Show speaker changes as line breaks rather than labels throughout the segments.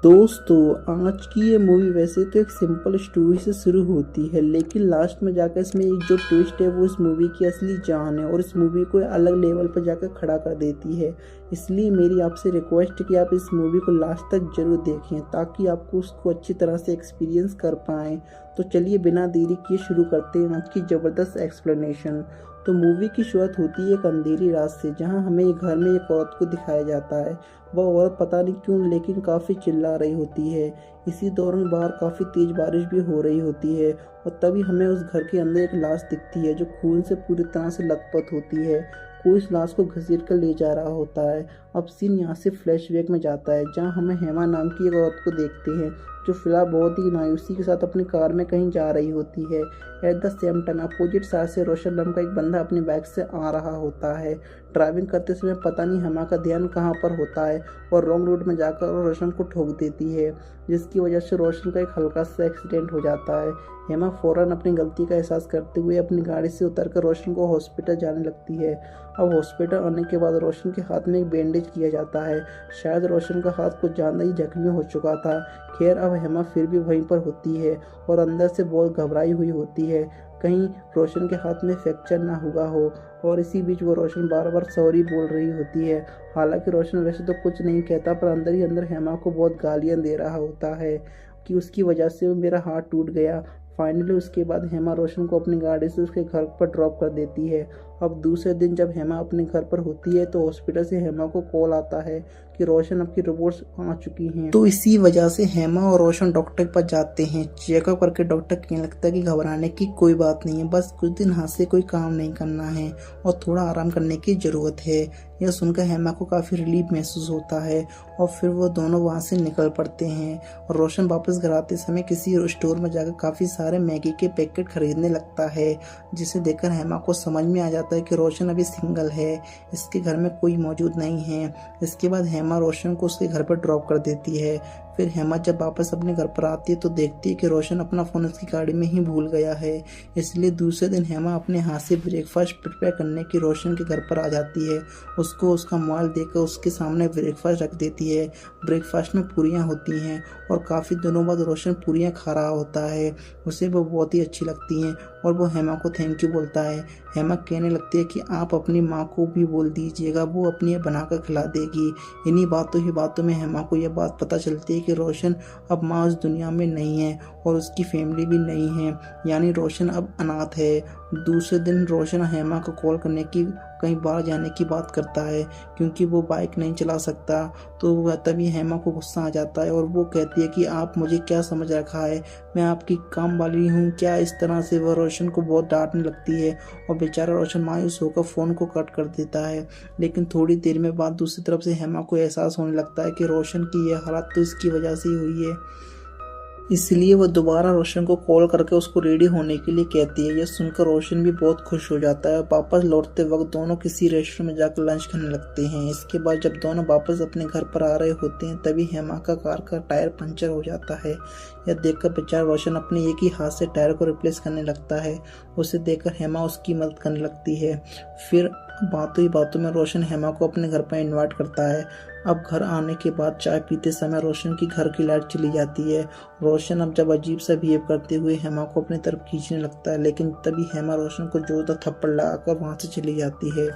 दोस्तों, आज की ये मूवी वैसे तो एक सिंपल स्टोरी से शुरू होती है, लेकिन लास्ट में जाकर इसमें एक जो ट्विस्ट है वो इस मूवी की असली जान है और इस मूवी को अलग लेवल पर जाकर खड़ा कर देती है। इसलिए मेरी आपसे रिक्वेस्ट है कि आप इस मूवी को लास्ट तक जरूर देखें ताकि आपको उसको अच्छी तरह से एक्सपीरियंस कर पाएँ। तो चलिए बिना देरी किए शुरू करते हैं आज की ज़बरदस्त एक्सप्लेनेशन। तो मूवी की शुरुआत होती है एक अंधेरी रात से, जहां हमें एक घर में एक औरत को दिखाया जाता है। वह औरत पता नहीं क्यों लेकिन काफ़ी चिल्ला रही होती है। इसी दौरान बाहर काफ़ी तेज बारिश भी हो रही होती है और तभी हमें उस घर के अंदर एक लाश दिखती है जो खून से पूरी तरह से लथपथ होती है। कोई इस लाश को घसीट कर ले जा रहा होता है। अब सीन यहाँ से फ्लैशबैक में जाता है जहाँ हमें हेमा नाम की एक औरत को देखते हैं जो फिलहाल बहुत ही मायूसी के साथ अपनी कार में कहीं जा रही होती है। At the same time opposite side से रोशन नाम का एक बंदा अपनी बाइक से आ रहा होता है। ड्राइविंग करते समय पता नहीं हेमा का ध्यान कहाँ पर होता है और रॉन्ग रूट में जाकर रोशन को ठोक देती है, जिसकी वजह से रोशन का एक हल्का सा एक्सीडेंट हो जाता है। हेमा फौरन अपनी गलती का एहसास करते हुए अपनी गाड़ी से उतरकर रोशन को हॉस्पिटल जाने लगती है। अब हॉस्पिटल आने के बाद रोशन के हाथ में एक बैंडेज किया जाता है। शायद रोशन का हाथ कुछ ज़्यादा ही जख्मी हो चुका था। खैर अब हेमा फिर भी वहीं पर होती है और अंदर से बहुत घबराई हुई होती है, कहीं रोशन के हाथ में फ्रैक्चर ना हुआ हो। और इसी बीच वो रोशन बार बार सॉरी बोल रही होती है। हालांकि रोशन वैसे तो कुछ नहीं कहता, पर अंदर ही अंदर हेमा को बहुत गालियां दे रहा होता है कि उसकी वजह से मेरा हाथ टूट गया। फाइनली उसके बाद हेमा रोशन को अपनी गाड़ी से उसके घर पर ड्रॉप कर देती है। अब दूसरे दिन जब हेमा अपने घर पर होती है तो हॉस्पिटल से हेमा को कॉल आता है कि रोशन अब की रिपोर्ट्स आ चुकी हैं। तो इसी वजह से हेमा और रोशन डॉक्टर के पास जाते हैं। चेकअप करके डॉक्टर कहने लगता है कि घबराने की कोई बात नहीं है, बस कुछ दिन हाथ से कोई काम नहीं करना है और थोड़ा आराम करने की ज़रूरत है। यह सुनकर हेमा को काफ़ी रिलीफ महसूस होता है और फिर वो दोनों वहाँ से निकल पड़ते हैं। और रोशन वापस घर आते समय किसी स्टोर में जाकर काफ़ी सारे मैगी के पैकेट खरीदने लगता है, जिसे देखकर हेमा को समझ में आ जाता है कि रोशन अभी सिंगल है, इसके घर में कोई मौजूद नहीं है। इसके बाद हेमा रोशन को उसके घर पर ड्रॉप कर देती है। फिर हेमा जब वापस अपने घर पर आती है तो देखती है कि रोशन अपना फ़ोन उसकी गाड़ी में ही भूल गया है। इसलिए दूसरे दिन हेमा अपने हाथ से ब्रेकफास्ट प्रिपेयर करने की रोशन के घर पर आ जाती है। उसको उसका मोबाइल देकर उसके सामने ब्रेकफास्ट रख देती है। ब्रेकफास्ट में पूरियाँ होती हैं और काफ़ी दिनों बाद रोशन पूरियाँ खा रहा होता है। उसे वो बहुत ही अच्छी लगती हैं और वो हेमा को थैंक यू बोलता है। हेमा कहने लगती है कि आप अपनी माँ को भी बोल दीजिएगा, वो अपनी बनाकर खिला देगी। इन्हीं बातों ही बातों में हेमा को यह बात पता चलती है कि रोशन अब माँ उस दुनिया में नहीं है और उसकी फैमिली भी नहीं है, यानी रोशन अब अनाथ है। दूसरे दिन रोशन हेमा को कॉल करने की कहीं बाहर जाने की बात करता है क्योंकि वो बाइक नहीं चला सकता। तो तभी हेमा को गुस्सा आ जाता है और वो कहती है कि आप मुझे क्या समझ रखा है, मैं आपकी काम वाली हूँ क्या। इस तरह से वह रोशन को बहुत डांटने लगती है और बेचारा रोशन मायूस होकर फ़ोन को कट कर देता है। लेकिन थोड़ी देर में बाद दूसरी तरफ से हेमा को एहसास होने लगता है कि रोशन की यह हालत तो इसकी वजह से ही हुई है। इसलिए वह दोबारा रोशन को कॉल करके उसको रेडी होने के लिए कहती है। यह सुनकर रोशन भी बहुत खुश हो जाता है। वापस लौटते वक्त दोनों किसी रेस्टोरेंट में जाकर लंच करने लगते हैं। इसके बाद जब दोनों वापस अपने घर पर आ रहे होते हैं तभी हेमा का कार का टायर पंचर हो जाता है। यह देखकर बेचारा रोशन अपने एक ही हाथ से टायर को रिप्लेस करने लगता है। उसे देखकर हेमा उसकी मदद करने लगती है। फिर बातों ही बातों में रोशन हेमा को अपने घर पर इन्वाइट करता है। अब घर आने के बाद चाय पीते समय रोशन की घर की लाइट चली जाती है। रोशन अब जब अजीब सा बिहेव करते हुए हेमा को अपनी तरफ खींचने लगता है, लेकिन तभी हेमा रोशन को जोरदार थप्पड़ लगाकर वहां से चली जाती है।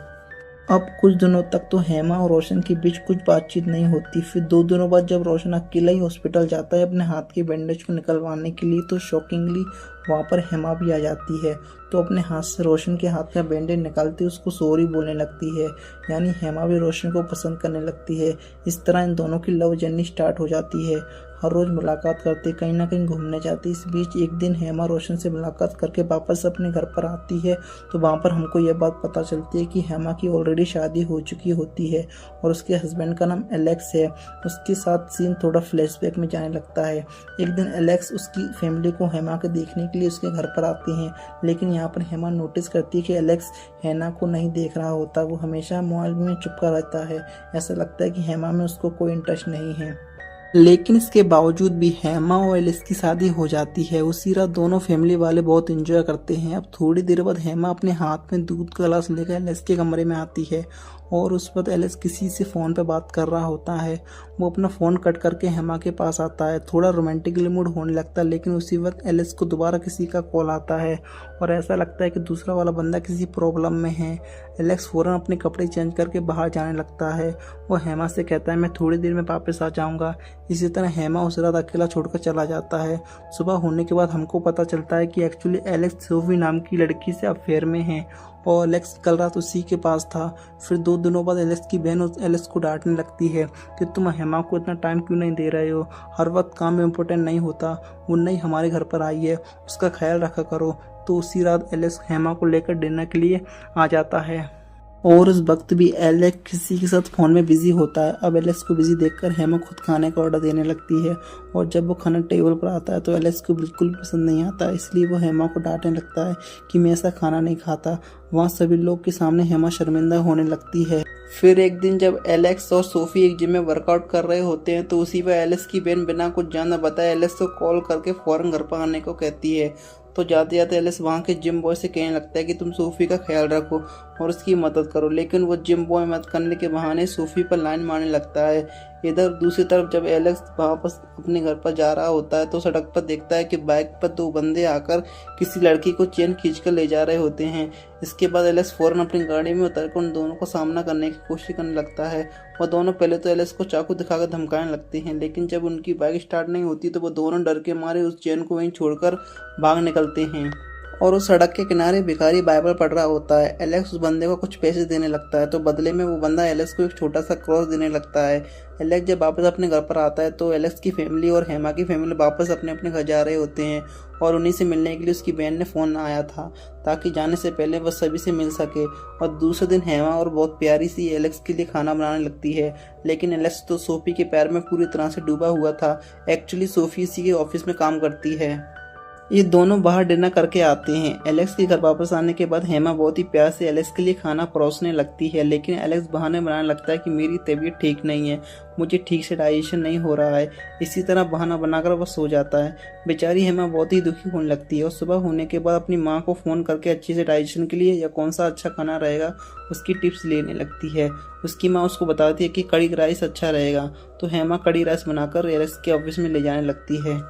अब कुछ दिनों तक तो हेमा और रोशन के बीच कुछ बातचीत नहीं होती। फिर 2 दिनों बाद जब रोशन अकेला ही हॉस्पिटल जाता है अपने हाथ के बैंडेज को निकलवाने के लिए, तो शॉकिंगली वहाँ पर हेमा भी आ जाती है। तो अपने हाथ से रोशन के हाथ का बैंडेज निकालती उसको सॉरी बोलने लगती है, यानी हेमा भी रोशन को पसंद करने लगती है। इस तरह इन दोनों की लव जर्नी स्टार्ट हो जाती है। हर रोज़ मुलाकात करते, कहीं ना कहीं घूमने जाती। इस बीच एक दिन हेमा रोशन से मुलाकात करके वापस अपने घर पर आती है तो वहाँ पर हमको यह बात पता चलती है कि हेमा की ऑलरेडी शादी हो चुकी होती है और उसके हस्बैंड का नाम एलेक्स है। उसके साथ सीन थोड़ा फ्लैशबैक में जाने लगता है। एक दिन एलेक्स उसकी फैमिली को हेमा के देखने के लिए उसके घर पर आते हैं, लेकिन यहाँ पर हेमा नोटिस करती है कि एलेक्स हेमा को नहीं देख रहा होता। वो हमेशा मोबाइल में चिपका रहता है। ऐसा लगता है कि हेमा में उसको कोई इंटरेस्ट नहीं है। लेकिन इसके बावजूद भी हेमा और एलिस की शादी हो जाती है। उसी रात दोनों फैमिली वाले बहुत एंजॉय करते हैं। अब थोड़ी देर बाद हेमा अपने हाथ में दूध का गिलास लेकर एलिस के कमरे में आती है और उस वक्त एलेक्स किसी से फ़ोन पे बात कर रहा होता है। वो अपना फ़ोन कट करके हेमा के पास आता है। थोड़ा रोमांटिकली मूड होने लगता है, लेकिन उसी वक्त एलेक्स को दोबारा किसी का कॉल आता है और ऐसा लगता है कि दूसरा वाला बंदा किसी प्रॉब्लम में है। एलेक्स फ़ौरन अपने कपड़े चेंज करके बाहर जाने लगता है। वो हेमा से कहता है मैं थोड़ी देर में वापस आ जाऊँगा। इसी तरह हेमा उस रात अकेला छोड़कर चला जाता है। सुबह होने के बाद हमको पता चलता है कि एक्चुअली एलेक्स सोफी नाम की लड़की से अफेयर में है और एलेक्स कल रात उसी के पास था। फिर 2 दिनों बाद एलेक्स की बहन एलेक्स को डांटने लगती है कि तुम हेमा को इतना टाइम क्यों नहीं दे रहे हो, हर वक्त काम इम्पोर्टेंट नहीं होता, वो नहीं हमारे घर पर आई है, उसका ख्याल रखा करो। तो उसी रात एलेक्स हेमा को लेकर डिनर के लिए आ जाता है और उस वक्त भी एलेक्स किसी के साथ फ़ोन में बिजी होता है। अब एलेक्स को बिजी देखकर हेमा खुद खाने का ऑर्डर देने लगती है और जब वो खाना टेबल पर आता है तो एलेक्स को बिल्कुल भी पसंद नहीं आता, इसलिए वो हेमा को डांटने लगता है कि मैं ऐसा खाना नहीं खाता। वहाँ सभी लोग के सामने हेमा शर्मिंदा होने लगती है। फिर एक दिन जब एलेक्स और सोफी एक जिम में वर्कआउट कर रहे होते हैं तो उसी पर एलेक्स की बहन बिना कुछ जाना बताए एलेक्स को कॉल करके फ़ौरन घर पर आने को कहती है। तो जाते जाते एलेक्स वहाँ के जिम बॉय से कहने लगता है कि तुम सोफी का ख्याल रखो और उसकी मदद करो, लेकिन वो जिम बॉय मदद करने के बहाने सोफी पर लाइन मारने लगता है। इधर दूसरी तरफ जब एलेक्स वापस अपने घर पर जा रहा होता है तो सड़क पर देखता है कि बाइक पर 2 बंदे आकर किसी लड़की को चेन खींचकर ले जा रहे होते हैं। इसके बाद एलेक्स फ़ौरन अपनी गाड़ी में उतरकर उन दोनों को सामना करने की कोशिश करने लगता है। वो दोनों पहले तो एलेक्स को चाकू दिखाकर धमकाने लगते हैं, लेकिन जब उनकी बाइक स्टार्ट नहीं होती तो वो दोनों डर के मारे उस चेन को वहीं छोड़कर भाग निकलते हैं। और उस सड़क के किनारे भिखारी बाइबल पढ़ रहा होता है। एलेक्स उस बंदे को कुछ पैसे देने लगता है तो बदले में वो बंदा एलेक्स को एक छोटा सा क्रॉस देने लगता है। एलेक्स जब वापस अपने घर पर आता है तो एलेक्स की फैमिली और हेमा की फैमिली वापस अपने अपने घर जा रहे होते हैं और उन्हीं से मिलने के लिए उसकी बहन ने फ़ोन आया था ताकि जाने से पहले वह सभी से मिल सके। और दूसरे दिन हेमा और बहुत प्यारी सी एलेक्स के लिए खाना बनाने लगती है, लेकिन एलेक्स तो सोफी के पैर में पूरी तरह से डूबा हुआ था। एक्चुअली सोफी इसी के ऑफिस में काम करती है। ये दोनों बाहर डिनर करके आते हैं। एलेक्स के घर वापस आने के बाद हेमा बहुत ही प्यार से एलेक्स के लिए खाना परोसने लगती है, लेकिन एलेक्स बहाने बनाने लगता है कि मेरी तबीयत ठीक नहीं है, मुझे ठीक से डाइजेशन नहीं हो रहा है। इसी तरह बहाना बनाकर वह सो जाता है। बेचारी हेमा बहुत ही दुखी होने लगती है और सुबह होने के बाद अपनी माँ को फ़ोन करके अच्छे से डाइजेशन के लिए या कौन सा अच्छा खाना रहेगा उसकी टिप्स लेने लगती है। उसकी माँ उसको बताती है कि कड़ी राइस अच्छा रहेगा, तो हेमा कड़ी राइस बनाकर एलेक्स के ऑफिस में ले जाने लगती है।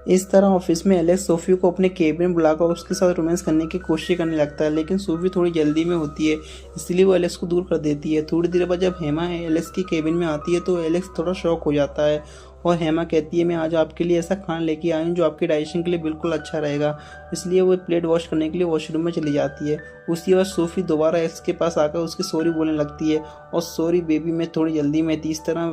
इस तरह ऑफिस में एलेक्स सोफी को अपने केबिन में बुलाकर उसके साथ रोमांस करने की कोशिश करने लगता है, लेकिन सोफी थोड़ी जल्दी में होती है, इसलिए वो एलेक्स को दूर कर देती है। थोड़ी देर बाद जब हेमा एलेक्स की केबिन में आती है तो एलेक्स थोड़ा शॉक हो जाता है और हेमा कहती है मैं आज आपके लिए ऐसा खाना लेके आई हूँ जो आपके डाइजेशन के लिए बिल्कुल अच्छा रहेगा। इसलिए वो प्लेट वॉश करने के लिए वॉशरूम में चली जाती है। उसी वक्त सोफी दोबारा एलेक्स के पास आकर उसकी सॉरी बोलने लगती है और सॉरी बेबी मैं थोड़ी जल्दी में थी। इस तरह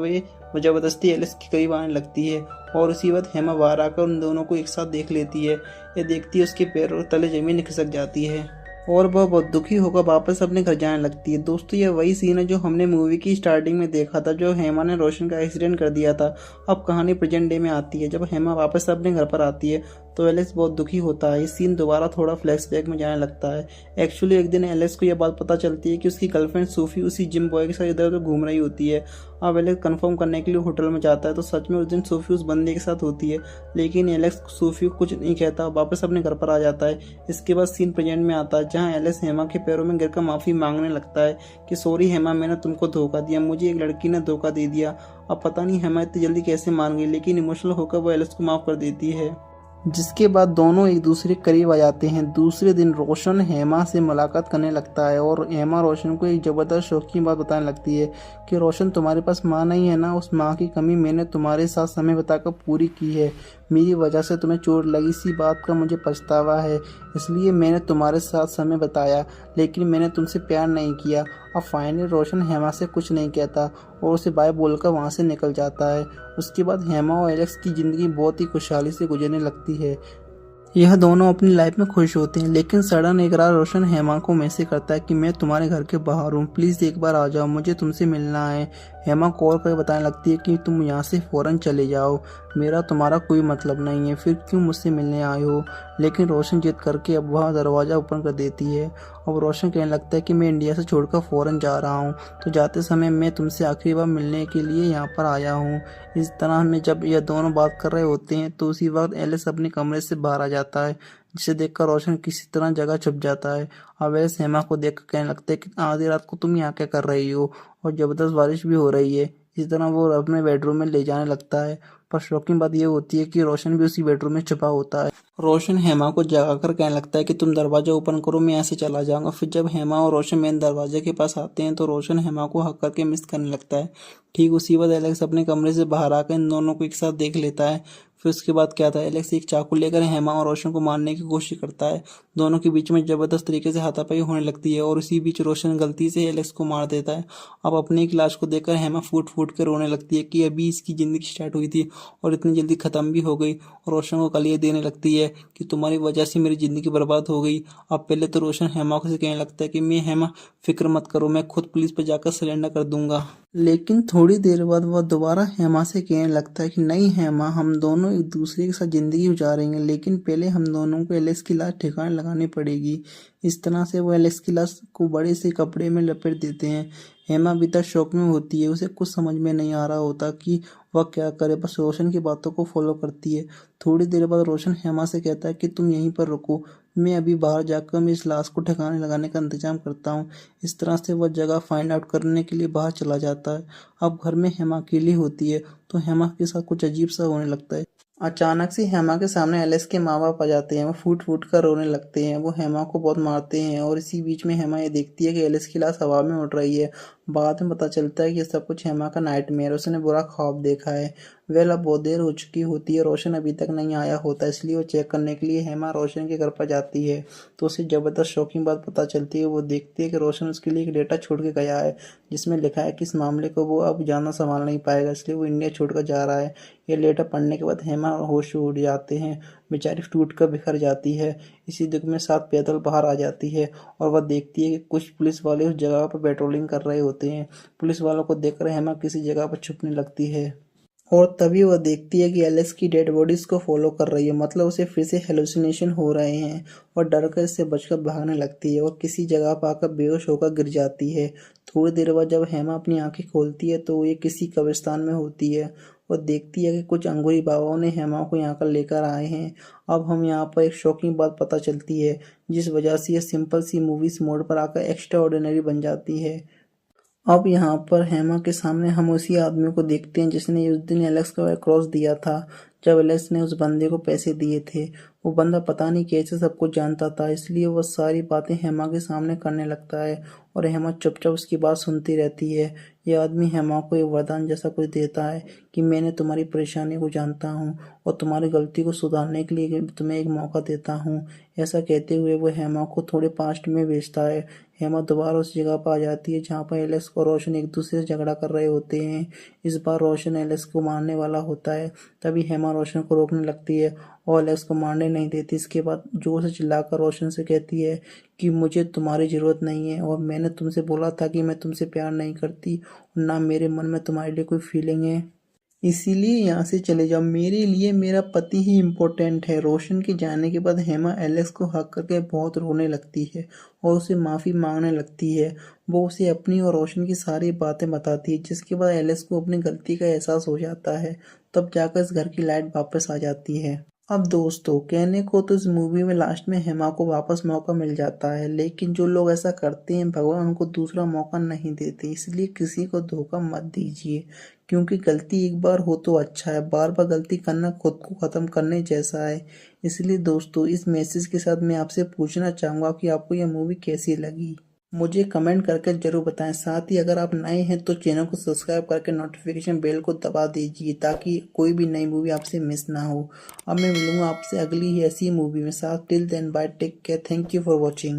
वो ज़बरदस्ती एलेक्स के करीब आने लगती है और उसी वक्त हेमा बाहर आकर उन दोनों को एक साथ देख लेती है। ये देखती है उसके पैरों तले ज़मीन खिसक जाती है और वह बहुत दुखी होकर वापस अपने घर जाने लगती है। दोस्तों ये वही सीन है जो हमने मूवी की स्टार्टिंग में देखा था, जो हेमा ने रोशन का एक्सीडेंट कर दिया था। अब कहानी प्रेजेंट डे में आती है। जब हेमा वापस अपने घर पर आती है तो एलेक्स बहुत दुखी होता है। ये सीन दोबारा थोड़ा फ्लैशबैक में जाने लगता है। एक्चुअली एक दिन एलेक्स को यह बात पता चलती है कि उसकी गर्लफ्रेंड सोफी उसी जिम बॉय के साथ इधर उधर घूम रही होती है। अब एलेक्स कंफर्म करने के लिए होटल में जाता है तो सच में उस दिन सोफी उस बंदे के साथ होती है, लेकिन एलेक्स सोफी को कुछ नहीं कहता, वापस अपने घर पर आ जाता है। इसके बाद सीन प्रेजेंट में आता है जहाँ एलेक्स हेमा के पैरों में गिरकर माफ़ी मांगने लगता है कि सॉरी हेमा, मैंने तुमको धोखा दिया, मुझे एक लड़की ने धोखा दे दिया। अब पता नहीं हेमा इतनी जल्दी कैसे मान गई, लेकिन इमोशनल होकर वो एलेक्स को माफ़ कर देती है। जिसके बाद दोनों एक दूसरे के करीब आ जाते हैं। दूसरे दिन रोशन हेमा से मुलाकात करने लगता है और हेमा रोशन को एक ज़बरदस्त शौक की बात बताने लगती है कि रोशन तुम्हारे पास माँ नहीं है ना, उस माँ की कमी मैंने तुम्हारे साथ समय बिताकर पूरी की है। मेरी वजह से तुम्हें चोट लगी, इसी बात का मुझे पछतावा है, इसलिए मैंने तुम्हारे साथ समय बताया, लेकिन मैंने तुमसे प्यार नहीं किया। अब फाइनली रोशन हेमा से कुछ नहीं कहता और उसे बाय बोलकर वहाँ से निकल जाता है। उसके बाद हेमा और एलेक्स की ज़िंदगी बहुत ही खुशहाली से गुजरने लगती है। यह दोनों अपनी लाइफ में खुश होते हैं, लेकिन सडन एक रात रोशन हेमा को मैसेज करता है कि मैं तुम्हारे घर के बाहर हूँ, प्लीज़ एक बार आ जाओ, मुझे तुमसे मिलना है। हेमा कॉल करके बताने लगती है कि तुम यहाँ से फ़ौरन चले जाओ, मेरा तुम्हारा कोई मतलब नहीं है, फिर क्यों मुझसे मिलने आए हो। लेकिन रोशन जिद करके अब वह दरवाज़ा ओपन कर देती है। अब रोशन कहने लगता है कि मैं इंडिया से छोड़कर फ़ौरन जा रहा हूँ, तो जाते समय मैं तुमसे आखिरी बार मिलने के लिए यहाँ पर आया हूँ। इस तरह में जब यह दोनों बात कर रहे होते हैं तो उसी वक्त एलिस अपने कमरे से बाहर आ जाता है, जिसे देखकर रोशन किसी तरह जगह छुप जाता है। अब एलेक्स हेमा को देखकर कहने लगता है कि आधी रात को तुम यहाँ क्या कर रही हो, और जबरदस्त बारिश भी हो रही है। इसी तरह वो अपने बेडरूम में ले जाने लगता है, पर शॉकिंग बात यह होती है कि रोशन भी उसी बेडरूम में छुपा होता है। रोशन हेमा को जगाकर कहने लगता है कि तुम दरवाजा ओपन करो, मैं यहाँ से चला जाऊंगा। फिर जब हेमा और रोशन मेन दरवाजे के पास आते हैं तो रोशन हेमा को हक करके मिस करने लगता है। ठीक उसी वक्त एलेक्स अपने कमरे से बाहर आकर इन दोनों को एक साथ देख लेता है। फिर उसके बाद क्या था, एलेक्स एक चाकू लेकर हेमा और रोशन को मारने की कोशिश करता है। दोनों के बीच में जबरदस्त तरीके से हाथापाई होने लगती है और उसी बीच रोशन गलती से एलेक्स को मार देता है। अब अपनी एक लाश को देखकर हेमा फूट फूट कर रोने लगती है कि अभी इसकी जिंदगी स्टार्ट हुई थी और इतनी जल्दी खत्म भी हो गई, और रोशन को गालियां देने लगती है कि तुम्हारी वजह से मेरी जिंदगी बर्बाद हो गई। अब पहले तो रोशन हेमा को से कहने लगता है कि मैं हेमा फिक्र मत करो, मैं खुद पुलिस पर जाकर सरेंडर कर दूंगा। लेकिन थोड़ी देर बाद वह दोबारा हेमा से कहने लगता है कि नहीं हेमा, हम दोनों एक दूसरे के साथ जिंदगी गुजारेंगे, लेकिन पहले हम दोनों को एलेक्स की लाश ठिकाने लगानी पड़ेगी। इस तरह से वो एलेक्स की लाश को बड़े से कपड़े में लपेट देते हैं। हेमा अभी तक शौक में होती है, उसे कुछ समझ में नहीं आ रहा होता कि वह क्या करे, बस रोशन की बातों को फॉलो करती है। थोड़ी देर बाद रोशन हेमा से कहता है कि तुम यहीं पर रुको, मैं अभी बाहर जाकर मैं इस लाश को ठिकाने लगाने का इंतजाम करता हूँ। इस तरह से वह जगह फाइंड आउट करने के लिए बाहर चला जाता है। अब घर में हेमा अकेली होती है तो हेमा के साथ कुछ अजीब सा होने लगता है। अचानक से हेमा के सामने एलेक्स के माँ बाप आ जाते हैं। वो फूट फूट कर रोने लगते हैं। वो हेमा को बहुत मारते हैं और इसी बीच में हेमा ये देखती है कि एलेक्स की लाश हवा में उड़ रही है। बाद में पता चलता है कि ये सब कुछ हेमा का नाइटमेयर, उसने बुरा ख्वाब देखा है। वेल अब बहुत देर हो चुकी होती है, रोशन अभी तक नहीं आया होता, इसलिए वो चेक करने के लिए हेमा रोशन के घर पर जाती है। तो उसे जबरदस्त शॉकिंग बात पता चलती है। वो देखती है कि रोशन उसके लिए एक डेटा छोड़ के गया है, जिसमें लिखा है कि इस मामले को वो अब जाना संभाल नहीं पाएगा, इसलिए वो इंडिया छोड़कर जा रहा है। ये लेटर पढ़ने के बाद हेमा होश उड़ जाते हैं। बेचारी टूट कर बिखर जाती है। इसी दुख में साथ पैदल बाहर आ जाती है और वह देखती है कि कुछ पुलिस वाले उस जगह पर पेट्रोलिंग कर रहे होते हैं। पुलिस वालों को देखकर हेमा किसी जगह पर छुपने लगती है और तभी वह देखती है कि एलेक्स की डेड बॉडीज को फॉलो कर रही है, मतलब उसे फिर से हेलुसिनेशन हो रहे हैं। और डर कर इससे बचकर भागने लगती है और किसी जगह पर आकर बेहोश होकर गिर जाती है। थोड़ी देर बाद जब हेमा अपनी आंखें खोलती है तो ये किसी कब्रिस्तान में होती है। वो देखती है कि कुछ अंगूरी बाबाओं ने हेमा को यहाँ कर लेकर आए हैं। अब हम यहाँ पर एक शॉकिंग बात पता चलती है, जिस वजह से ये सिंपल सी मूवीज मोड पर आकर एक्स्ट्रा ऑर्डिनरी बन जाती है। अब यहाँ पर हेमा के सामने हम उसी आदमी को देखते हैं जिसने उस दिन एलेक्स को क्रॉस दिया था। जब एलेक्स ने उस बंदे को पैसे दिए थे, वो बंदा पता नहीं कैसे सब कुछ जानता था, इसलिए वो सारी बातें हेमा के सामने करने लगता है और हेमा चुपचाप उसकी बात सुनती रहती है। ये आदमी हेमा को एक वरदान जैसा कुछ देता है कि मैंने तुम्हारी परेशानी को जानता हूँ और तुम्हारी गलती को सुधारने के लिए तुम्हें एक मौका देता हूँ। ऐसा कहते हुए वो हेमा को थोड़े पास्ट में भेजता है। हेमा दोबारा उस जगह पर आ जाती है जहाँ पर एलेक्स और रोशन एक दूसरे से झगड़ा कर रहे होते हैं। इस बार रोशन एलेक्स को मारने वाला होता है, तभी हेमा रोशन को रोकने लगती है और एलेक्स को मारने नहीं देती। इसके बाद जोर से चिल्लाकर रोशन से कहती है कि मुझे तुम्हारी ज़रूरत नहीं है और मैंने तुमसे बोला था कि मैं तुमसे प्यार नहीं करती और ना मेरे मन में तुम्हारे लिए कोई फीलिंग है, इसीलिए यहाँ से चले जाओ। मेरे लिए मेरा पति ही इम्पोर्टेंट है। रोशन के जाने के बाद हेमा एलेक्स को हक करके बहुत रोने लगती है और उसे माफ़ी मांगने लगती है। वो उसे अपनी और रोशन की सारी बातें बताती है, जिसके बाद एलेक्स को अपनी गलती का एहसास हो जाता है। तब जाकर इस घर की लाइट वापस आ जाती है। अब दोस्तों, कहने को तो इस मूवी में लास्ट में हेमा को वापस मौका मिल जाता है, लेकिन जो लोग ऐसा करते हैं भगवान उनको दूसरा मौका नहीं देते, इसलिए किसी को धोखा मत दीजिए। क्योंकि गलती एक बार हो तो अच्छा है, बार बार गलती करना खुद को ख़त्म करने जैसा है। इसलिए दोस्तों, इस मैसेज के साथ मैं आपसे पूछना चाहूँगा कि आपको यह मूवी कैसी लगी, मुझे कमेंट करके जरूर बताएं। साथ ही अगर आप नए हैं तो चैनल को सब्सक्राइब करके नोटिफिकेशन बेल को दबा दीजिए, ताकि कोई भी नई मूवी आपसे मिस ना हो। अब मैं मिलूंगा आपसे अगली ही ऐसी मूवी में। साथ till then bye, take care, thank you for watching.